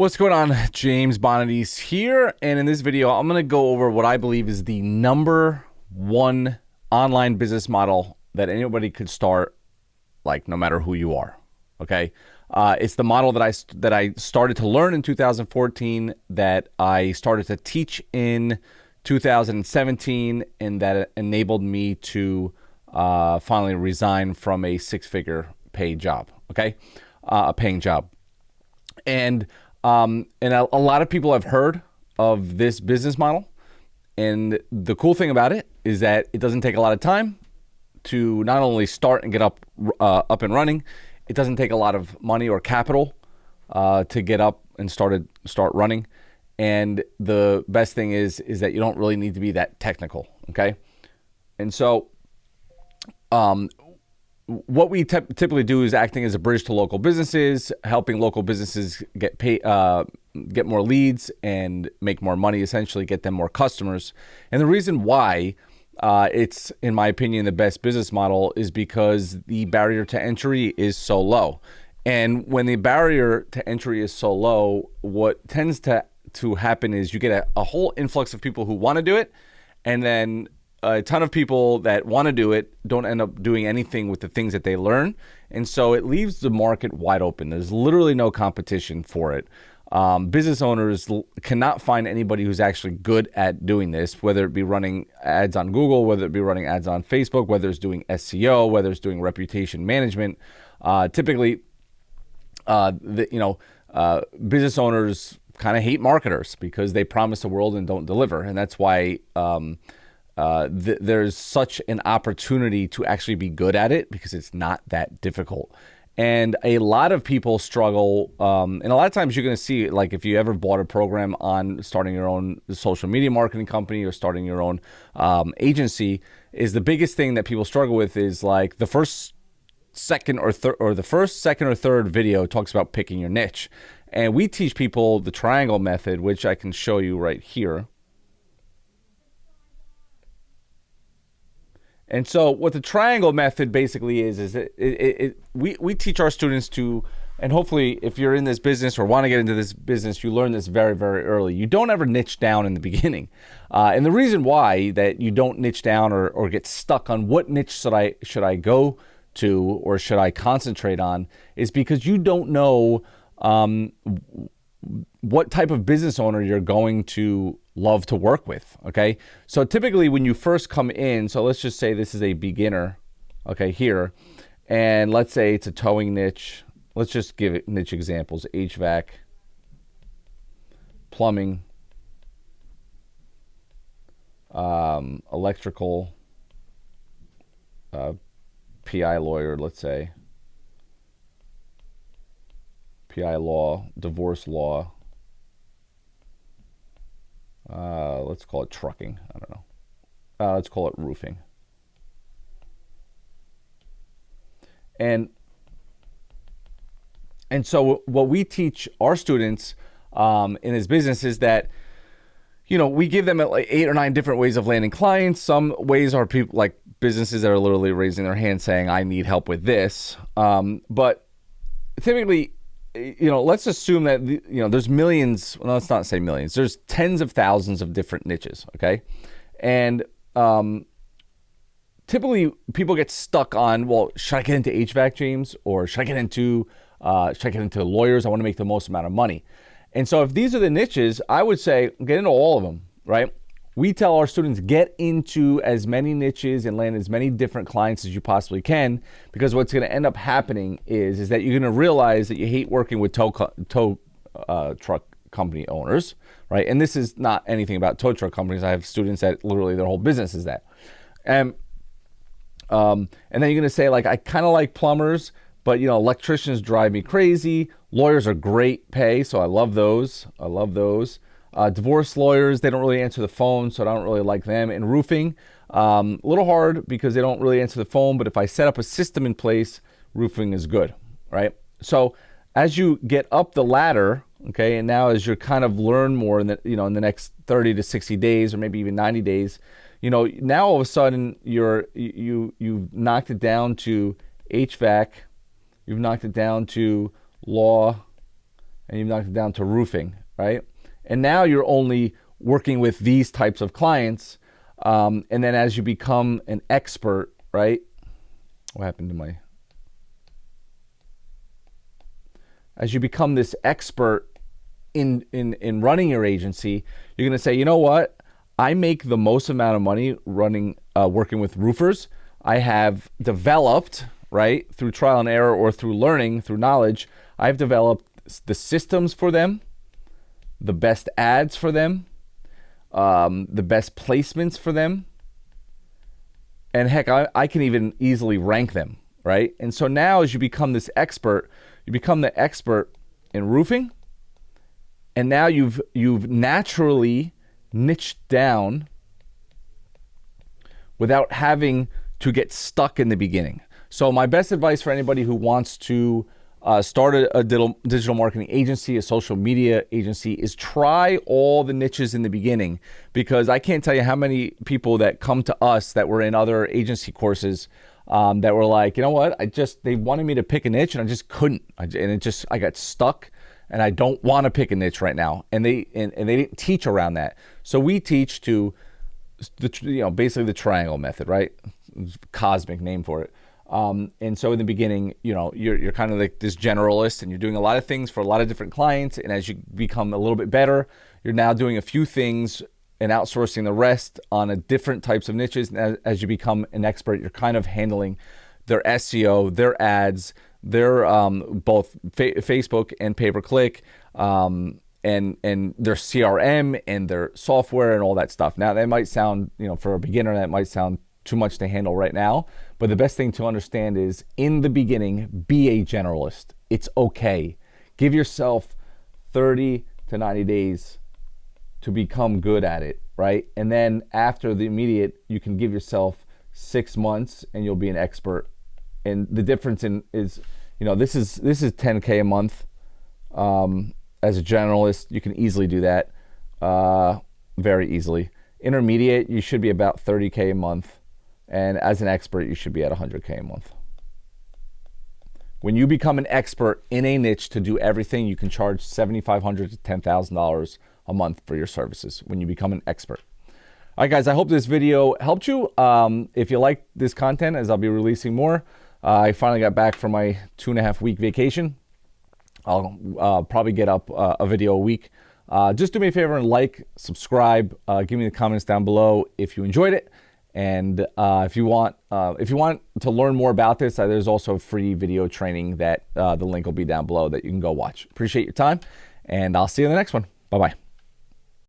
What's going on? James Bonadies here, and in this video I'm going to go over what I believe is the number one online business model that anybody could start, like no matter who you are. Okay, it's the model that I started to learn in 2014, that I started to teach in 2017, and that enabled me to finally resign from a six-figure paid job. Okay, a paying job, and a lot of people have heard of this business model. And the cool thing about it is that it doesn't take a lot of time to not only start and get up and running. It doesn't take a lot of money or capital to get up and start running. And the best thing is that you don't really need to be that technical. Okay. And so, what we typically do is acting as a bridge to local businesses, helping local businesses get more leads and make more money, essentially get them more customers. And the reason why it's, in my opinion, the best business model is because the barrier to entry is so low. And when the barrier to entry is so low, what tends to happen is you get a whole influx of people who want to do it, and then a ton of people that want to do it don't end up doing anything with the things that they learn. And so it leaves the market wide open. There's literally no competition for it. Business owners cannot find anybody who's actually good at doing this, whether it be running ads on Google, whether it be running ads on Facebook, whether it's doing SEO, whether it's doing reputation management. Typically, business owners kind of hate marketers because they promise the world and don't deliver. And that's why there's such an opportunity to actually be good at it, because it's not that difficult. And a lot of people struggle, and a lot of times you're going to see, like, if you ever bought a program on starting your own social media marketing company or starting your own agency, is the biggest thing that people struggle with is like the first, second, or third video talks about picking your niche. And we teach people the triangle method, which I can show you right here. And so what the triangle method basically is that we teach our students to, and hopefully if you're in this business or want to get into this business, you learn this very, very early. You don't ever niche down in the beginning. And the reason why that you don't niche down or get stuck on what niche should I go to or should I concentrate on is because you don't know what type of business owner you're going to love to work with. Okay, so typically when you first come in, so let's just say this is a beginner, okay, here, and let's say it's a towing niche. Let's just give it niche examples: HVAC, plumbing, electrical, PI lawyer, let's say, PI law, divorce law. Let's call it trucking. I don't know. Let's call it roofing. And so what we teach our students in this business is that, we give them like 8 or 9 different ways of landing clients. Some ways are people like businesses that are literally raising their hand saying, I need help with this. But typically, let's assume that, there's millions, well, let's not say millions, there's tens of thousands of different niches, okay? And typically people get stuck on, well, should I get into HVAC, James? Or should I get into lawyers? I want to make the most amount of money. And so if these are the niches, I would say get into all of them, right? We tell our students, get into as many niches and land as many different clients as you possibly can, because what's going to end up happening is that you're going to realize that you hate working with tow truck company owners, right? And this is not anything about tow truck companies. I have students that literally their whole business is that. And then you're going to say, like, I kind of like plumbers, but electricians drive me crazy. Lawyers are great pay, so I love those. Divorce lawyers, they don't really answer the phone, so I don't really like them. And roofing, a little hard because they don't really answer the phone, but if I set up a system in place, roofing is good, right? So as you get up the ladder, okay, and now as you kind of learn more in the, in the next 30 to 60 days or maybe even 90 days, now all of a sudden you've knocked it down to HVAC, you've knocked it down to law, and you've knocked it down to roofing, right? And now you're only working with these types of clients. And then as you become an expert, right? What happened to my... As you become this expert in running your agency, you're going to say, you know what? I make the most amount of money working with roofers. I have developed, right, through trial and error or through learning, through knowledge, I've developed the systems for them, the best ads for them, the best placements for them. And heck, I can even easily rank them, right? And so now as you become this expert, you become the expert in roofing, and now you've naturally niched down without having to get stuck in the beginning. So my best advice for anybody who wants to start a digital marketing agency, a social media agency, is try all the niches in the beginning, because I can't tell you how many people that come to us that were in other agency courses that were like, you know what, they wanted me to pick a niche and I just couldn't. I got stuck, and I don't want to pick a niche right now. And they didn't teach around that. So we teach to basically the triangle method, right? Cosmic name for it. And so in the beginning, you're kind of like this generalist, and you're doing a lot of things for a lot of different clients. And as you become a little bit better, you're now doing a few things and outsourcing the rest on a different types of niches. And as you become an expert, you're kind of handling their SEO, their ads, their both Facebook and pay-per-click, and their CRM and their software and all that stuff. Now that might sound, for a beginner, that might sound too much to handle right now. But the best thing to understand is, in the beginning, be a generalist. It's okay. Give yourself 30 to 90 days to become good at it, right? And then after the immediate, you can give yourself 6 months and you'll be an expert. And the difference is, this is $10K a month. As a generalist, you can easily do that, very easily. Intermediate, you should be about $30K a month. And as an expert, you should be at $100K a month. When you become an expert in a niche to do everything, you can charge $7,500 to $10,000 a month for your services when you become an expert. All right, guys, I hope this video helped you. If you like this content, as I'll be releasing more, I finally got back from my 2.5-week vacation. I'll probably get up a video a week. Just do me a favor and like, subscribe, give me the comments down below if you enjoyed it. And if you want to learn more about this, there's also a free video training that the link will be down below that you can go watch. Appreciate your time, and I'll see you in the next one. Bye-bye.